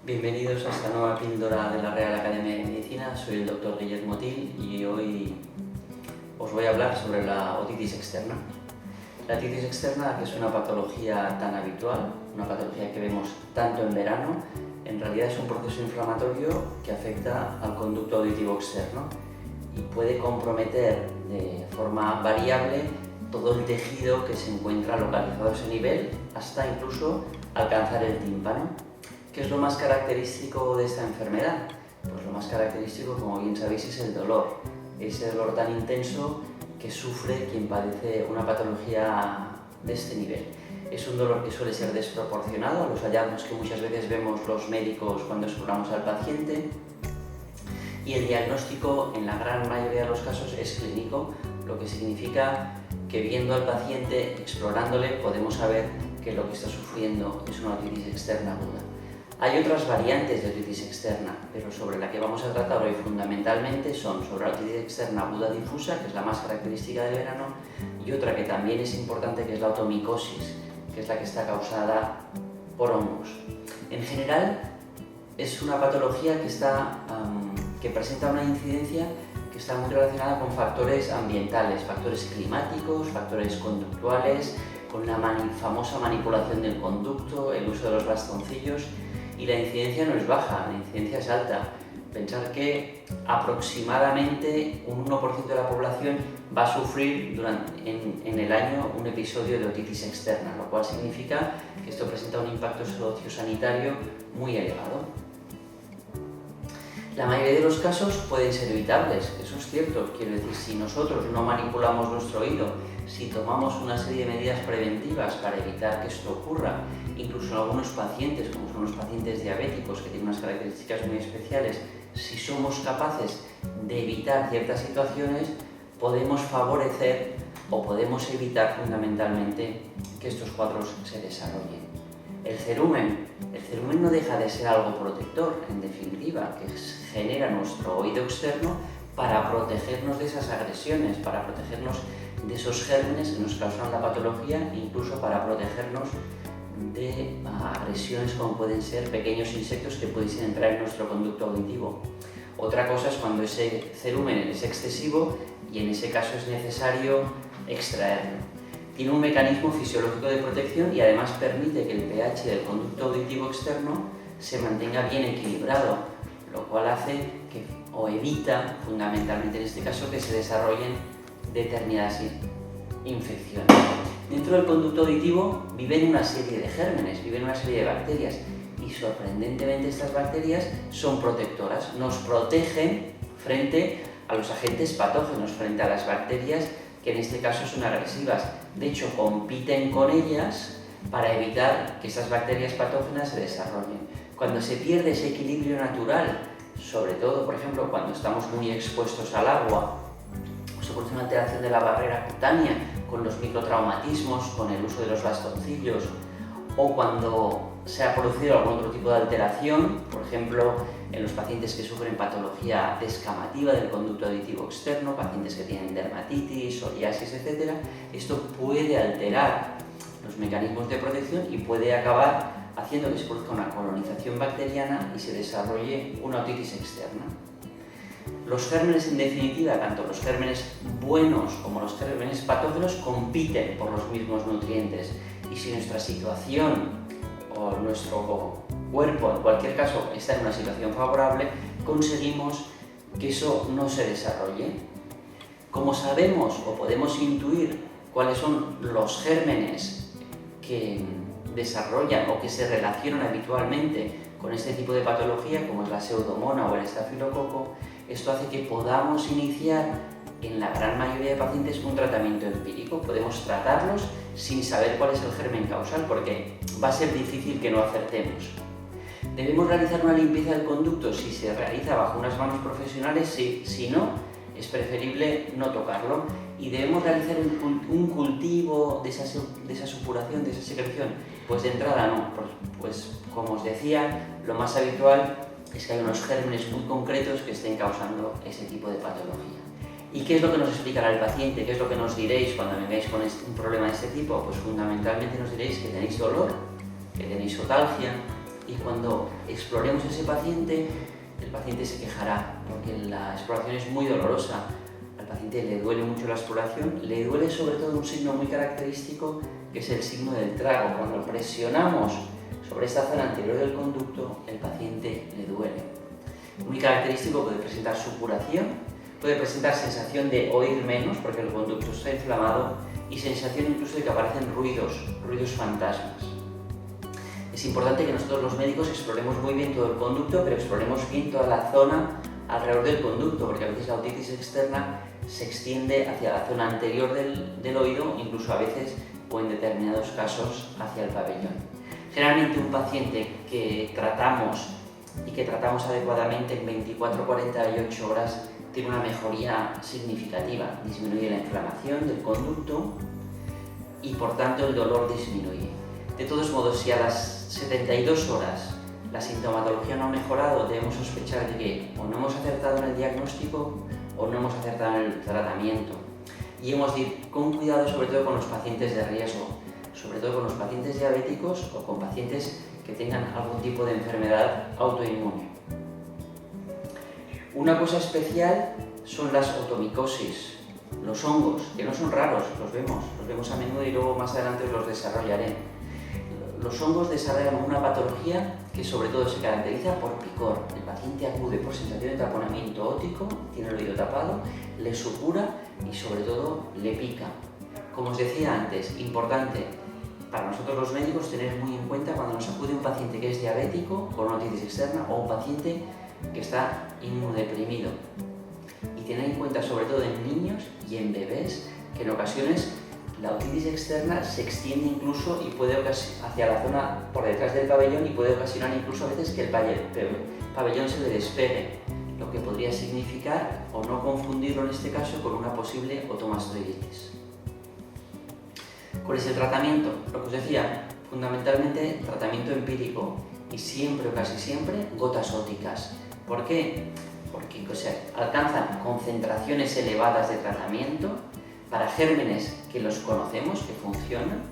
Bienvenidos a esta nueva píldora de la Real Academia de Medicina. Soy el doctor Guillermo Til y hoy os voy a hablar sobre la otitis externa. La otitis externa, que es una patología tan habitual, una patología que vemos tanto en verano, en realidad es un proceso inflamatorio que afecta al conducto auditivo externo y puede comprometer de forma variable todo el tejido que se encuentra localizado a ese nivel hasta incluso alcanzar el tímpano. ¿Qué es lo más característico de esta enfermedad? Pues lo más característico, como bien sabéis, es el dolor. Ese dolor tan intenso que sufre quien padece una patología de este nivel. Es un dolor que suele ser desproporcionado a los hallazgos que muchas veces vemos los médicos cuando exploramos al paciente. Y el diagnóstico, en la gran mayoría de los casos, es clínico, lo que significa que viendo al paciente, explorándole, podemos saber que lo que está sufriendo es una otitis externa aguda. Hay otras variantes de otitis externa, pero sobre la que vamos a tratar hoy fundamentalmente son sobre la otitis externa aguda difusa, que es la más característica del verano, y otra que también es importante, que es la otomicosis, que es la que está causada por hongos. En general, es una patología que presenta una incidencia que está muy relacionada con factores ambientales, factores climáticos, factores conductuales, con la famosa manipulación del conducto, el uso de los bastoncillos. Y la incidencia no es baja, la incidencia es alta. Pensar que aproximadamente un 1% de la población va a sufrir en el año un episodio de otitis externa, lo cual significa que esto presenta un impacto sociosanitario muy elevado. La mayoría de los casos pueden ser evitables, eso es cierto. Quiero decir, si nosotros no manipulamos nuestro oído, si tomamos una serie de medidas preventivas para evitar que esto ocurra, incluso en algunos pacientes, como son los pacientes diabéticos, que tienen unas características muy especiales, si somos capaces de evitar ciertas situaciones, podemos favorecer o podemos evitar fundamentalmente que estos cuadros se desarrollen. El cerumen no deja de ser algo protector, en definitiva, que genera nuestro oído externo para protegernos de esas agresiones, para protegernos de esos gérmenes que nos causan la patología, incluso para protegernos de agresiones como pueden ser pequeños insectos que pudiesen entrar en nuestro conducto auditivo. Otra cosa es cuando ese cerumen es excesivo y en ese caso es necesario extraerlo. Tiene un mecanismo fisiológico de protección y además permite que el pH del conducto auditivo externo se mantenga bien equilibrado, lo cual hace que, o evita fundamentalmente en este caso, que se desarrollen determinadas infecciones. Dentro del conducto auditivo viven una serie de gérmenes, viven una serie de bacterias y sorprendentemente estas bacterias son protectoras, nos protegen frente a los agentes patógenos, frente a las bacterias que en este caso son agresivas. De hecho, compiten con ellas para evitar que esas bacterias patógenas se desarrollen. Cuando se pierde ese equilibrio natural, sobre todo, por ejemplo, cuando estamos muy expuestos al agua, o se produce una alteración de la barrera cutánea con los microtraumatismos, con el uso de los bastoncillos, o cuando se ha producido algún otro tipo de alteración, por ejemplo, en los pacientes que sufren patología descamativa del conducto auditivo externo, pacientes que tienen dermatitis, psoriasis, etc., esto puede alterar los mecanismos de protección y puede acabar haciendo que se produzca una colonización bacteriana y se desarrolle una otitis externa. Los gérmenes, en definitiva, tanto los gérmenes buenos como los gérmenes patógenos, compiten por los mismos nutrientes. Y si nuestra situación o nuestro cuerpo, en cualquier caso, está en una situación favorable, conseguimos que eso no se desarrolle. Como sabemos o podemos intuir cuáles son los gérmenes que desarrollan o que se relacionan habitualmente con este tipo de patología, como es la pseudomonas o el estafilococo, esto hace que podamos iniciar en la gran mayoría de pacientes un tratamiento empírico. Podemos tratarlos sin saber cuál es el germen causal, porque va a ser difícil que no acertemos. ¿Debemos realizar una limpieza del conducto? Si se realiza bajo unas manos profesionales, sí. Si no, es preferible no tocarlo. ¿Y debemos realizar un cultivo de esa supuración, de esa secreción? Pues de entrada no. Pues como os decía, lo más habitual es que hay unos gérmenes muy concretos que estén causando ese tipo de patología. ¿Y qué es lo que nos explicará el paciente? ¿Qué es lo que nos diréis cuando vengáis con un problema de este tipo? Pues fundamentalmente nos diréis que tenéis dolor, que tenéis otalgia, y cuando exploremos a ese paciente, el paciente se quejará, porque la exploración es muy dolorosa. Al paciente le duele mucho la exploración, le duele sobre todo un signo muy característico, que es el signo del trago. Cuando presionamos sobre esta zona anterior del conducto, el paciente le duele. Muy característico, puede presentar supuración, puede presentar sensación de oír menos, porque el conducto está inflamado, y sensación incluso de que aparecen ruidos fantasmas. Es importante que nosotros los médicos exploremos muy bien todo el conducto, pero exploremos bien toda la zona alrededor del conducto, porque a veces la otitis externa se extiende hacia la zona anterior del oído, incluso a veces o en determinados casos hacia el pabellón. Generalmente un paciente que tratamos adecuadamente en 24-48 horas tiene una mejoría significativa, disminuye la inflamación del conducto y por tanto el dolor disminuye. De todos modos, si a las 72 horas la sintomatología no ha mejorado, debemos sospechar de que o no hemos acertado en el diagnóstico o no hemos acertado en el tratamiento. Y hemos de ir con cuidado, sobre todo con los pacientes de riesgo, sobre todo con los pacientes diabéticos o con pacientes que tengan algún tipo de enfermedad autoinmune. Una cosa especial son las otomicosis, los hongos, que no son raros, los vemos a menudo y luego más adelante os los desarrollaré. Los hongos desarrollan una patología que sobre todo se caracteriza por picor. El paciente acude por sensación de taponamiento óptico, tiene el oído tapado, le supura y sobre todo le pica. Como os decía antes, importante para nosotros los médicos tener muy en cuenta cuando nos acude un paciente que es diabético con una otitis externa o un paciente que está inmunodeprimido. Y tener en cuenta sobre todo en niños y en bebés que en ocasiones la otitis externa se extiende incluso y puede hacia la zona por detrás del pabellón y puede ocasionar incluso a veces que el pabellón se le despegue, lo que podría significar o no confundirlo en este caso con una posible otomastoiditis. ¿Cuál es el tratamiento? Lo que os decía, fundamentalmente tratamiento empírico y siempre o casi siempre gotas ópticas. ¿Por qué? Porque alcanzan concentraciones elevadas de tratamiento para gérmenes que los conocemos, que funcionan.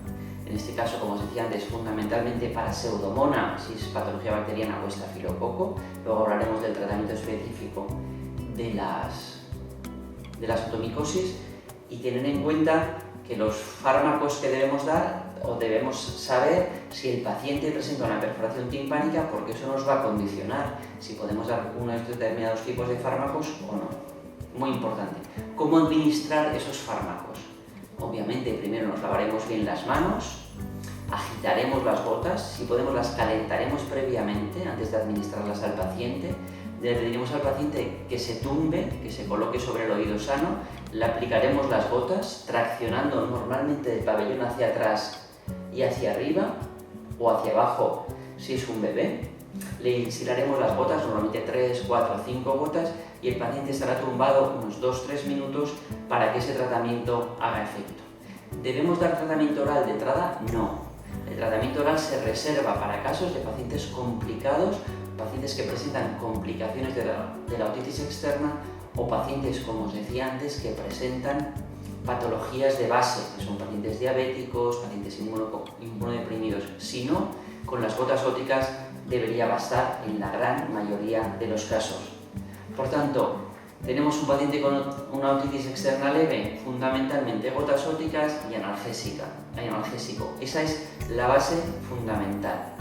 En este caso, como os decía antes, fundamentalmente para Pseudomonas, si es patología bacteriana o estafilococo. Luego hablaremos del tratamiento específico de las otomicosis y tener en cuenta que los fármacos que debemos dar o debemos saber si el paciente presenta una perforación timpánica, porque eso nos va a condicionar si podemos dar unos determinados tipos de fármacos o no. Muy importante. ¿Cómo administrar esos fármacos? Obviamente, primero nos lavaremos bien las manos, agitaremos las gotas, si podemos las calentaremos previamente antes de administrarlas al paciente, le pediremos al paciente que se tumbe, que se coloque sobre el oído sano, le aplicaremos las gotas traccionando normalmente del pabellón hacia atrás y hacia arriba o hacia abajo si es un bebé. Le insilaremos las gotas, normalmente 3, 4, 5 gotas, y el paciente estará tumbado unos 2-3 minutos para que ese tratamiento haga efecto. ¿Debemos dar tratamiento oral de entrada? No. El tratamiento oral se reserva para casos de pacientes complicados, pacientes que presentan complicaciones de la otitis externa o pacientes, como os decía antes, que presentan patologías de base, que son pacientes diabéticos, pacientes inmunodeprimidos. Si no, con las gotas ópticas debería bastar en la gran mayoría de los casos. Por tanto, tenemos un paciente con una otitis externa leve, fundamentalmente gotas ópticas y analgésico. Esa es la base fundamental.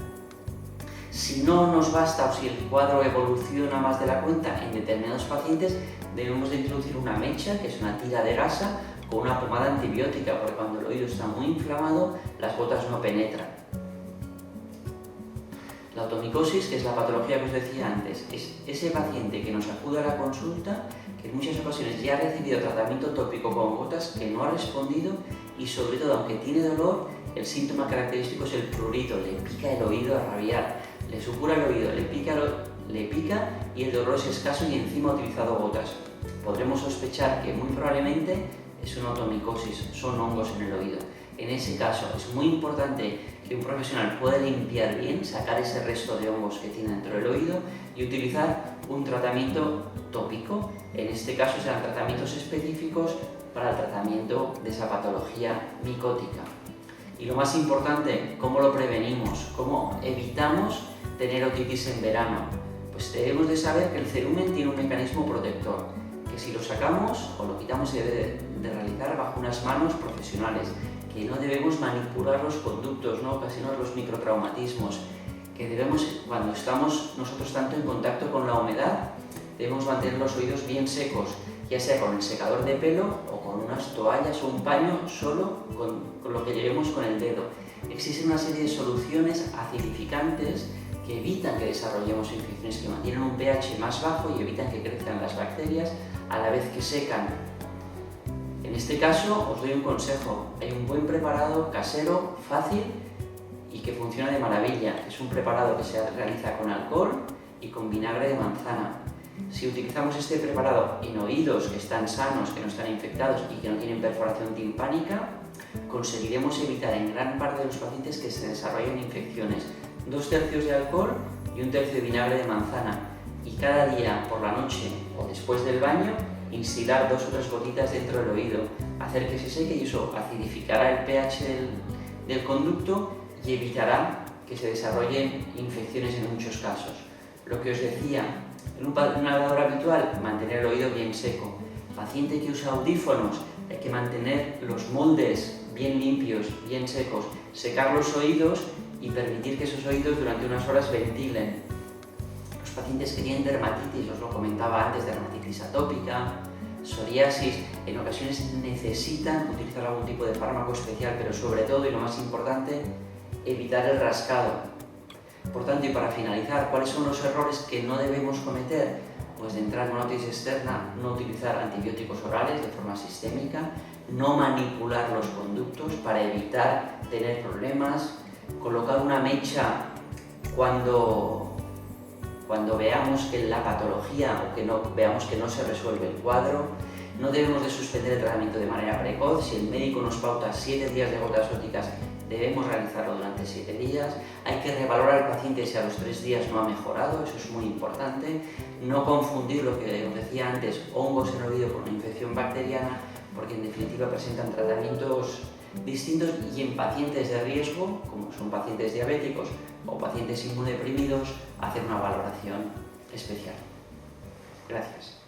Si no nos basta o si el cuadro evoluciona más de la cuenta en determinados pacientes, debemos de introducir una mecha, que es una tira de gasa, con una pomada antibiótica, porque cuando el oído está muy inflamado, las gotas no penetran. La otomicosis, que es la patología que os decía antes, es ese paciente que nos acude a la consulta, que en muchas ocasiones ya ha recibido tratamiento tópico con gotas, que no ha respondido y sobre todo, aunque tiene dolor, el síntoma característico es el prurito, le pica el oído a rabiar, le supura el oído, le pica y el dolor es escaso y encima ha utilizado gotas. Podremos sospechar que muy probablemente es una otomicosis, son hongos en el oído. En ese caso es muy importante que un profesional pueda limpiar bien, sacar ese resto de hongos que tiene dentro del oído y utilizar un tratamiento tópico. En este caso serán tratamientos específicos para el tratamiento de esa patología micótica. Y lo más importante, ¿cómo lo prevenimos? ¿Cómo evitamos tener otitis en verano? Pues debemos de saber que el cerumen tiene un mecanismo protector, que si lo sacamos o lo quitamos se debe de realizar bajo unas manos profesionales, que no debemos manipular los conductos, no ocasionar los microtraumatismos, que debemos, cuando estamos nosotros tanto en contacto con la humedad, debemos mantener los oídos bien secos, ya sea con el secador de pelo o con unas toallas o un paño, solo con lo que llevemos con el dedo. Existen una serie de soluciones acidificantes que evitan que desarrollemos infecciones, que mantienen un pH más bajo y evitan que crezcan las bacterias a la vez que secan. En este caso os doy un consejo, hay un buen preparado casero, fácil y que funciona de maravilla. Es un preparado que se realiza con alcohol y con vinagre de manzana. Si utilizamos este preparado en oídos que están sanos, que no están infectados y que no tienen perforación timpánica, conseguiremos evitar en gran parte de los pacientes que se desarrollen infecciones. 2/3 de alcohol y 1/3 de vinagre de manzana, y cada día por la noche o después del baño instilar 2 o 3 gotitas dentro del oído, hacer que se seque y eso acidificará el pH del conducto y evitará que se desarrollen infecciones en muchos casos. Lo que os decía, en un nadador habitual, mantener el oído bien seco. Paciente que usa audífonos, hay que mantener los moldes bien limpios, bien secos, secar los oídos y permitir que esos oídos durante unas horas ventilen. Los pacientes que tienen dermatitis, os lo comentaba antes, dermatitis atópica, psoriasis, en ocasiones necesitan utilizar algún tipo de fármaco especial, pero sobre todo, y lo más importante, evitar el rascado. Por tanto, y para finalizar, ¿cuáles son los errores que no debemos cometer? Pues de entrar en una otitis externa, no utilizar antibióticos orales de forma sistémica, no manipular los conductos para evitar tener problemas, colocar una mecha cuando veamos que la patología o que veamos que no se resuelve el cuadro. No debemos de suspender el tratamiento de manera precoz. Si el médico nos pauta 7 días de gotas ópticas, debemos realizarlo durante 7 días. Hay que revalorar al paciente si a los 3 días no ha mejorado, eso es muy importante. No confundir lo que os decía antes, hongos en el oído con una infección bacteriana, porque en definitiva presentan tratamientos distintos, y en pacientes de riesgo, como son pacientes diabéticos o pacientes inmunodeprimidos, hacer una valoración especial. Gracias.